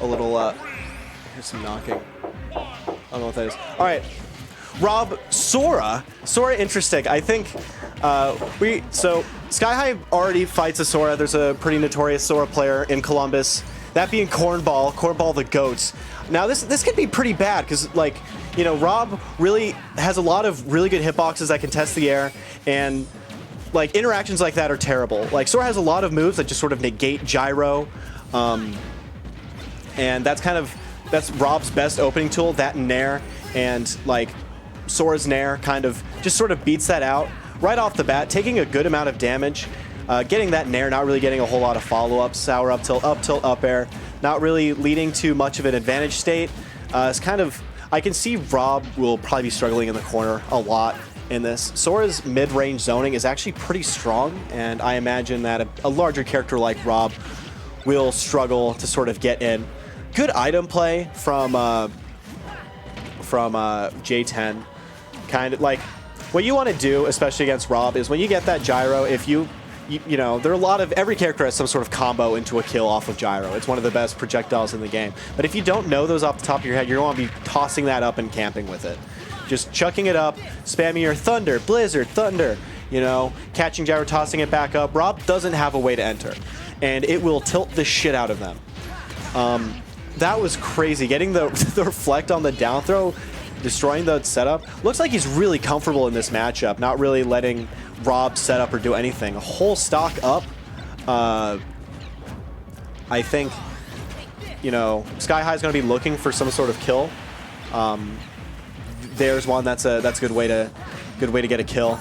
a little, here's some knocking. I don't know what that is. All right, R.O.B, Sora, interesting. I think so SkyHigh already fights a Sora. There's a pretty notorious Sora player in Columbus. That being Cornball the GOAT. Now this could be pretty bad because, like, you know, R.O.B really has a lot of really good hitboxes that can test the air, and like interactions like that are terrible. Like Sora has a lot of moves that just sort of negate gyro, and that's R.O.B's best opening tool. That and Nair, and like Sora's Nair kind of just sort of beats that out right off the bat, taking a good amount of damage. Getting that Nair, not really getting a whole lot of follow-ups. Sour up tilt, up air, not really leading to much of an advantage state. It's kind of, I can see R.O.B will probably be struggling in the corner a lot in this. Sora's mid-range zoning is actually pretty strong, and I imagine that a larger character like R.O.B will struggle to sort of get in. Good item play from Jay10. Kind of like, what you want to do, especially against R.O.B, is when you get that gyro, if you know, there are a lot of, every character has some sort of combo into a kill off of gyro. It's one of the best projectiles in the game. But if you don't know those off the top of your head, you're going to be tossing that up and camping with it. Just chucking it up, spamming your Thunder, Blizzard, Thunder, you know, catching gyro, tossing it back up. R.O.B doesn't have a way to enter, and it will tilt the shit out of them. That was crazy. Getting the reflect on the down throw, destroying the setup. Looks like he's really comfortable in this matchup, not really letting R.O.B set up or do anything. A whole stock up. I think, you know, SkyHigh is going to be looking for some sort of kill. There's one. That's a good way to get a kill.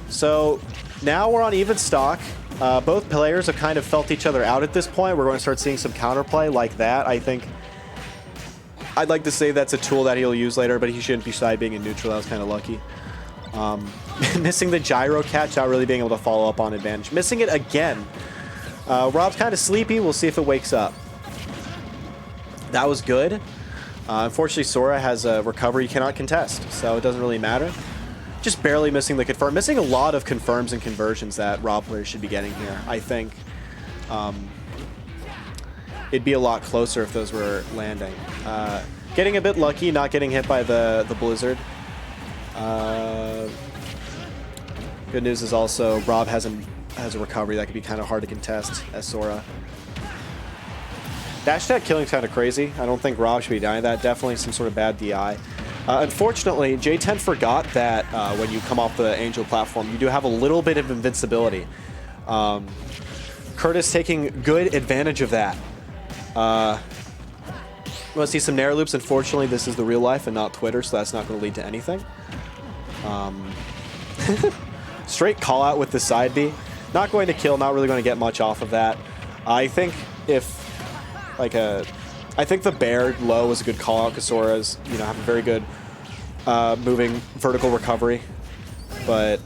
So now we're on even stock. Both players have kind of felt each other out at this point. We're going to start seeing some counterplay like that. I think I'd like to say that's a tool that he'll use later, but he shouldn't be side being in neutral. That was kind of lucky. Missing the gyro catch, not really being able to follow up on advantage. Missing it again. R.O.B's kind of sleepy. We'll see if it wakes up. That was good. Unfortunately, Sora has a recovery he cannot contest, so it doesn't really matter. Just barely missing the confirm. Missing a lot of confirms and conversions that R.O.B players should be getting here. I think it'd be a lot closer if those were landing. Getting a bit lucky, not getting hit by the Blizzard. Good news is also R.O.B has a recovery that could be kind of hard to contest as Sora. Dash attack killing's kind of crazy. I don't think R.O.B should be dying that. Definitely some sort of bad DI. Unfortunately, Jay10 forgot that when you come off the Angel platform, you do have a little bit of invincibility. Curtis taking good advantage of that. You want to see some Nair loops? Unfortunately, this is the real life and not Twitter, so that's not going to lead to anything. Straight call out with the side B. Not going to kill, not really going to get much off of that. I think I think the bear low was a good call out because Sora's, you know, have a very good moving vertical recovery, but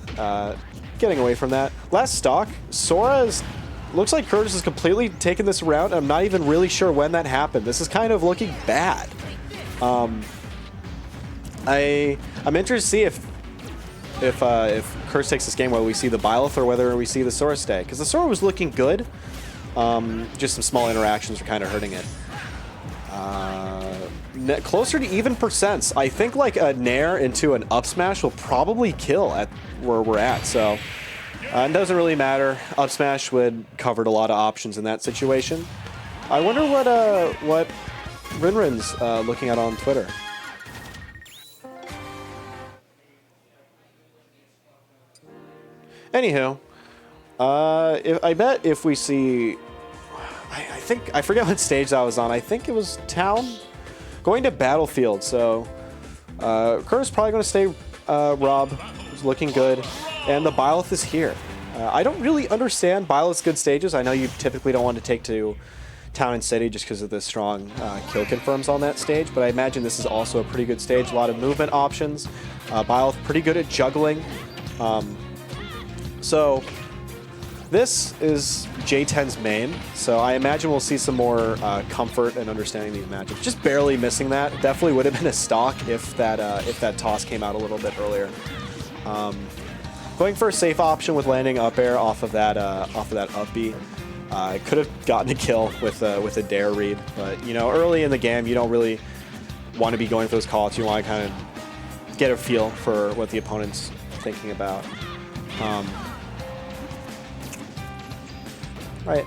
getting away from that. Last stock, Sora's looks like Curtis has completely taken this around. I'm not even really sure when that happened. This is kind of looking bad. I'm interested to see if Curtis takes this game, whether we see the Byleth or whether we see the Sora stay, because the Sora was looking good. Just some small interactions are kind of hurting it. Closer to even percents. I think like a Nair into an up smash will probably kill at where we're at. So it doesn't really matter. Up smash would covered a lot of options in that situation. I wonder what Rinrin's looking at on Twitter. Anywho, I bet if we see, I forget what stage I was on. I think it was Town, going to Battlefield. So Curtis probably going to stay. R.O.B is looking good, and the Byleth is here. I don't really understand Byleth's good stages. I know you typically don't want to take to Town and City just because of the strong kill confirms on that stage, but I imagine this is also a pretty good stage. A lot of movement options. Byleth pretty good at juggling. So this is Jay10's main, so I imagine we'll see some more comfort and understanding these matchups. Just barely missing that. Definitely would have been a stock if that toss came out a little bit earlier. Going for a safe option with landing up air off of that up B. Could have gotten a kill with a dare read, but you know, early in the game, you don't really want to be going for those calls. You want to kind of get a feel for what the opponent's thinking about. Right.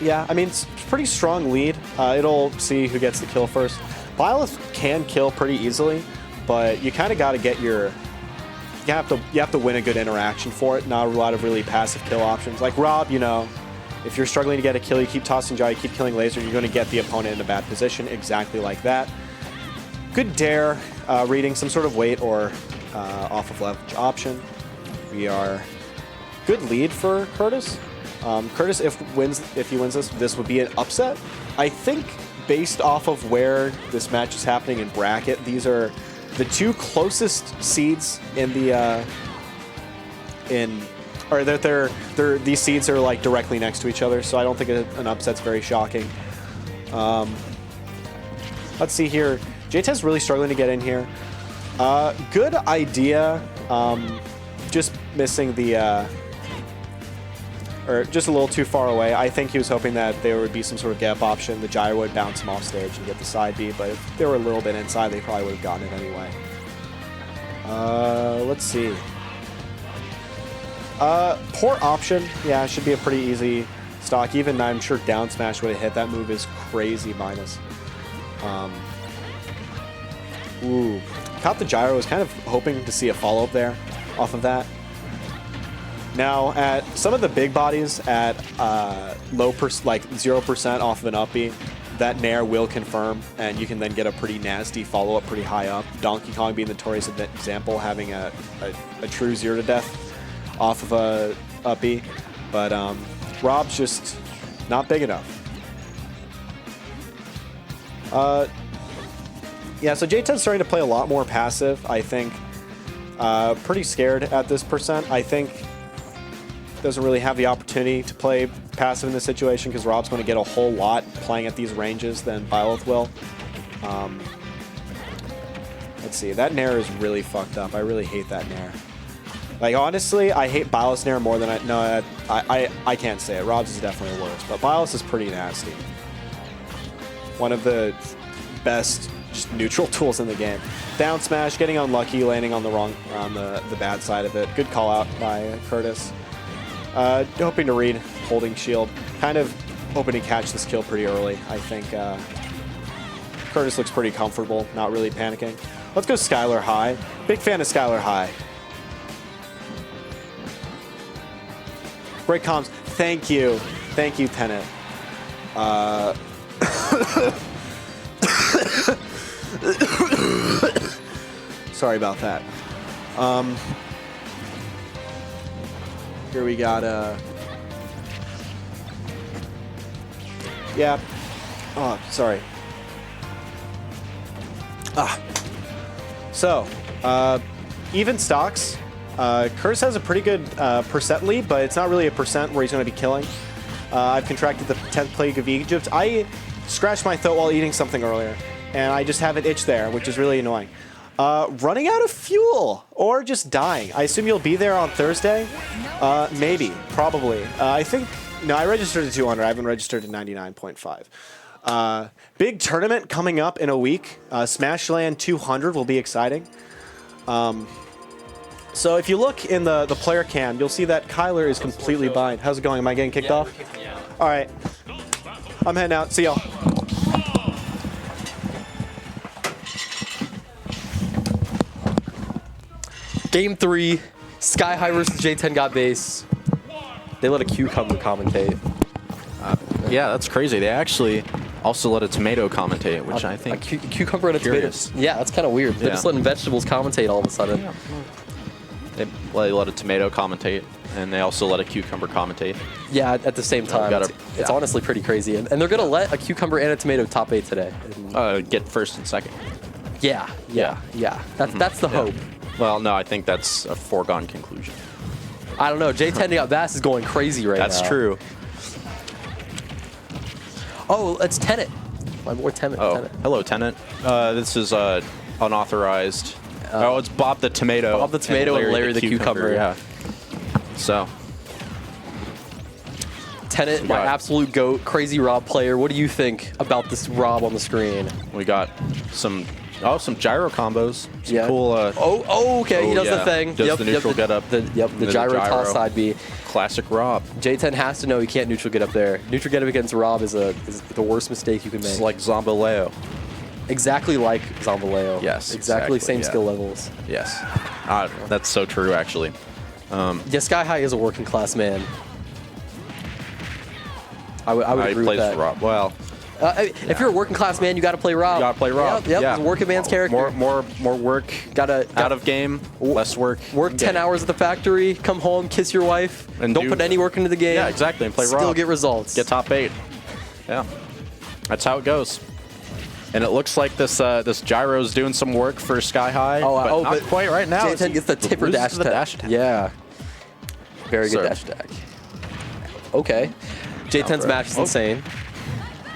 Yeah, I mean, it's a pretty strong lead. It'll see who gets the kill first. Byleth can kill pretty easily, but you kind of got to get your... You have to win a good interaction for it. Not a lot of really passive kill options. Like R.O.B, you know, if you're struggling to get a kill, you keep tossing gyro, you keep killing laser, you're going to get the opponent in a bad position, exactly like that. Good dare, reading some sort of weight or off of leverage option. We are good lead for Curtis. Curtis, if he wins this would be an upset. I think based off of where this match is happening in bracket, these are the two closest seeds in the these seeds are like directly next to each other, so I don't think an upset's very shocking. Let's see here. Jay10's really struggling to get in here. Good idea. Just missing the or just a little too far away. I think he was hoping that there would be some sort of gap option. The gyro would bounce him off stage and get the side B, but if they were a little bit inside, they probably would have gotten it anyway. Let's see. Poor option. Yeah, it should be a pretty easy stock. Even I'm sure down smash would have hit. That move is crazy minus. Ooh. Caught the gyro. Was kind of hoping to see a follow-up there off of that. Now, at some of the big bodies at like 0% off of an up B, that nair will confirm, and you can then get a pretty nasty follow-up pretty high up. Donkey Kong being the notorious example, having a true 0 to death off of a up B. But R.O.B's just not big enough. Yeah, so Jay10's starting to play a lot more passive, I think. Pretty scared at this percent. I think doesn't really have the opportunity to play passive in this situation because R.O.B's going to get a whole lot playing at these ranges than Byleth will. Let's see, that nair is really fucked up. I really hate that nair. Like, honestly, I hate Byleth's nair more than I can't say it. R.O.B's is definitely worse, but Byleth's is pretty nasty. One of the best just neutral tools in the game. Down smash, getting unlucky, landing on the bad side of it. Good call out by Curtis. Hoping to read, holding shield. Kind of hoping to catch this kill pretty early. I think Curtis looks pretty comfortable, not really panicking. Let's go SkyHigh. Big fan of SkyHigh. Great comms. Thank you. Thank you, Tenet. Sorry about that. Here we got yeah. Oh, sorry. So, even stocks. Curtis has a pretty good percent lead, but it's not really a percent where he's going to be killing. I've contracted the 10th plague of Egypt. I scratched my throat while eating something earlier, and I just have an itch there, which is really annoying. Running out of fuel, or just dying. I assume you'll be there on Thursday? Maybe, probably. I think, no, I registered at 200. I haven't registered at 99.5. Big tournament coming up in a week. Smashland 200 will be exciting. So if you look in the player cam, you'll see that Kyler is completely blind. How's it going? Am I getting kicked off? All right. I'm heading out. See y'all. Game 3, SkyHigh versus Jay10gotbass. They let a cucumber commentate. Yeah, that's crazy. They actually also let a tomato commentate, which I think... A cucumber and a tomato. Yeah, that's kind of weird. They're just letting vegetables commentate all of a sudden. Yeah. They let a tomato commentate, and they also let a cucumber commentate. Yeah, at the same time. It's honestly pretty crazy. And they're going to let a cucumber and a tomato top 8 today. Get first and second. Yeah. That's the hope. Well, no, I think that's a foregone conclusion. I don't know. Jay10gotbass is going crazy right now. That's true. Oh, it's Tenet. My boy Tenet. Hello, Tenet. This is unauthorized. It's Bob the Tomato. Bob the Tomato and Larry the Cucumber. Yeah. So, Tenet, my absolute GOAT, crazy Rob player. What do you think about this Rob on the screen? we got some gyro combos. Some cool. Okay, he does the thing. Does the neutral get up. The gyro toss side B. Classic Rob. J10 has to know he can't neutral get up there. Neutral get up against Rob is the worst mistake you can make. It's like Zombaleo. Exactly like Zombaleo. Yes, exactly same yeah. skill levels. Yes. That's so true, actually. Yeah, SkyHigh is a working class man. I would agree with that. Rob. Well, if you're a working class man, you got to play Rob. you gotta play Rob. Yep, Yeah. He's a working man's character. More work. Gotta Out of game, less work. Work 10 hours at the factory, come home, kiss your wife, And don't put any work into the game. Yeah, exactly. And play Rob. Still get results. Get top 8. Yeah. That's how it goes. And it looks like this gyro's doing some work for SkyHigh. But not quite right now. J10 gets the tipper dash attack. Yeah. Very good dash attack. Okay. J10's match is insane.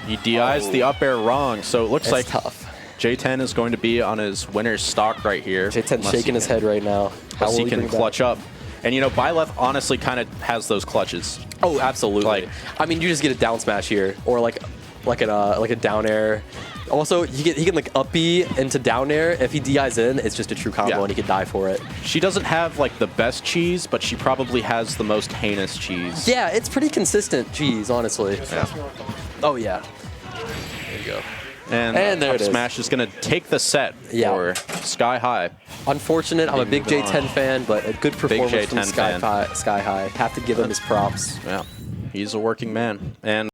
He DIs the up air wrong, so it looks like tough. J10 is going to be on his winner's stock right here. J10's shaking his head right now. How he can clutch up. And, you know, Byleth honestly kind of has those clutches. Oh, absolutely. Like, I mean, you just get a down smash here, or like a down air. Also, he can like up B into down air. If he DIs in, it's just a true combo, and he can die for it. She doesn't have like the best cheese, but she probably has the most heinous cheese. Yeah, it's pretty consistent cheese, honestly. Yeah. Oh yeah. There you go. And there it is. Smash is going to take the set for SkyHigh. Unfortunate. I'm a big J10 fan, but a good performance from SkyHigh. SkyHigh. Have to give him his props. Yeah, he's a working man. And